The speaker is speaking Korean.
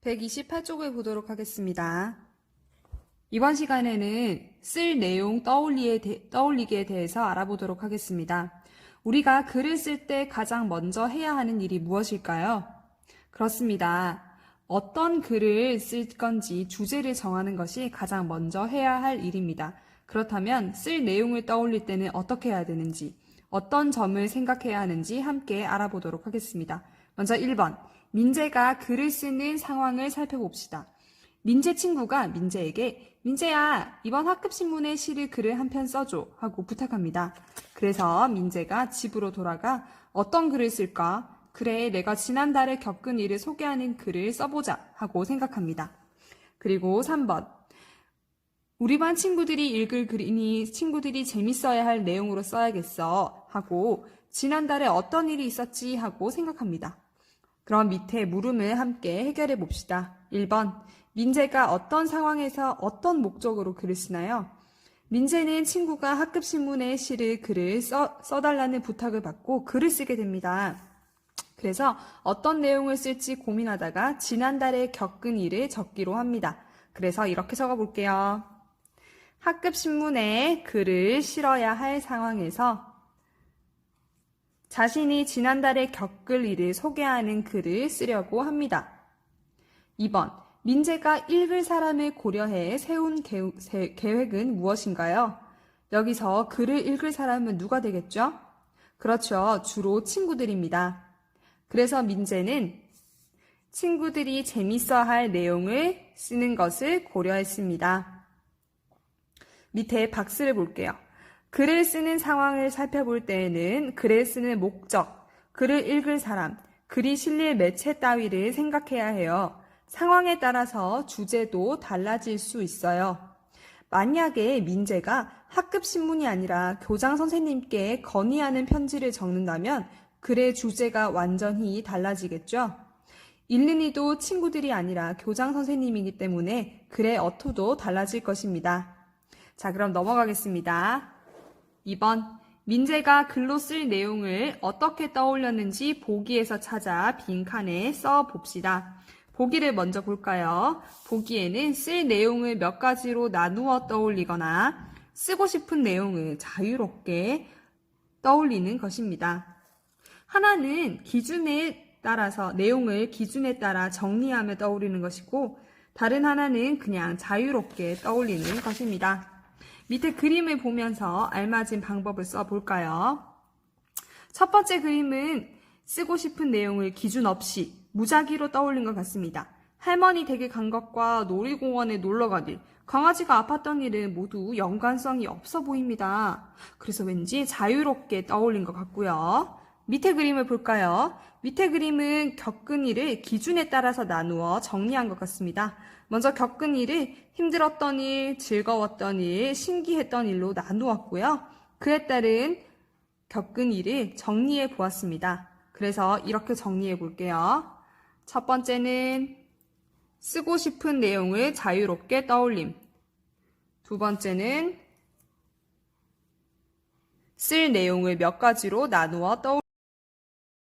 128쪽을 보도록 하겠습니다. 이번 시간에는 쓸 내용 떠올리기에 대해서 알아보도록 하겠습니다. 우리가 글을 쓸 때 가장 먼저 해야 하는 일이 무엇일까요? 그렇습니다. 어떤 글을 쓸 건지 주제를 정하는 것이 가장 먼저 해야 할 일입니다. 그렇다면 쓸 내용을 떠올릴 때는 어떻게 해야 되는지, 어떤 점을 생각해야 하는지 함께 알아보도록 하겠습니다. 먼저 1번, 민재가 글을 쓰는 상황을 살펴봅시다. 민재 친구가 민재에게 민재야, 이번 학급신문에 실을 글을 한 편 써줘 하고 부탁합니다. 그래서 민재가 집으로 돌아가 어떤 글을 쓸까? 그래, 내가 지난달에 겪은 일을 소개하는 글을 써보자 하고 생각합니다. 그리고 3번, 우리 반 친구들이 읽을 글이니 친구들이 재밌어야 할 내용으로 써야겠어 하고 지난달에 어떤 일이 있었지 하고 생각합니다. 그럼 밑에 물음을 함께 해결해 봅시다. 1번, 민재가 어떤 상황에서 어떤 목적으로 글을 쓰나요? 민재는 친구가 학급신문에 실을 글을 써달라는 부탁을 받고 글을 쓰게 됩니다. 그래서 어떤 내용을 쓸지 고민하다가 지난달에 겪은 일을 적기로 합니다. 그래서 이렇게 적어볼게요. 학급신문에 글을 실어야 할 상황에서 자신이 지난달에 겪을 일을 소개하는 글을 쓰려고 합니다. 2번, 민재가 읽을 사람을 고려해 세운 계획은 무엇인가요? 여기서 글을 읽을 사람은 누가 되겠죠? 그렇죠. 주로 친구들입니다. 그래서 민재는 친구들이 재밌어 할 내용을 쓰는 것을 고려했습니다. 밑에 박스를 볼게요. 글을 쓰는 상황을 살펴볼 때에는 글을 쓰는 목적, 글을 읽을 사람, 글이 실릴 매체 따위를 생각해야 해요. 상황에 따라서 주제도 달라질 수 있어요. 만약에 민재가 학급신문이 아니라 교장 선생님께 건의하는 편지를 적는다면 글의 주제가 완전히 달라지겠죠? 읽는이도 친구들이 아니라 교장 선생님이기 때문에 글의 어투도 달라질 것입니다. 자, 그럼 넘어가겠습니다. 2번, 민재가 글로 쓸 내용을 어떻게 떠올렸는지 보기에서 찾아 빈칸에 써봅시다. 보기를 먼저 볼까요? 보기에는 쓸 내용을 몇 가지로 나누어 떠올리거나 쓰고 싶은 내용을 자유롭게 떠올리는 것입니다. 하나는 내용을 기준에 따라 정리하며 떠올리는 것이고, 다른 하나는 그냥 자유롭게 떠올리는 것입니다. 밑에 그림을 보면서 알맞은 방법을 써볼까요? 첫 번째 그림은 쓰고 싶은 내용을 기준 없이 무작위로 떠올린 것 같습니다. 할머니 댁에 간 것과 놀이공원에 놀러간 일, 강아지가 아팠던 일은 모두 연관성이 없어 보입니다. 그래서 왠지 자유롭게 떠올린 것 같고요. 밑에 그림을 볼까요? 밑에 그림은 겪은 일을 기준에 따라서 나누어 정리한 것 같습니다. 먼저 겪은 일을 힘들었던 일, 즐거웠던 일, 신기했던 일로 나누었고요. 그에 따른 겪은 일을 정리해 보았습니다. 그래서 이렇게 정리해 볼게요. 첫 번째는 쓰고 싶은 내용을 자유롭게 떠올림. 두 번째는 쓸 내용을 몇 가지로 나누어 떠올림.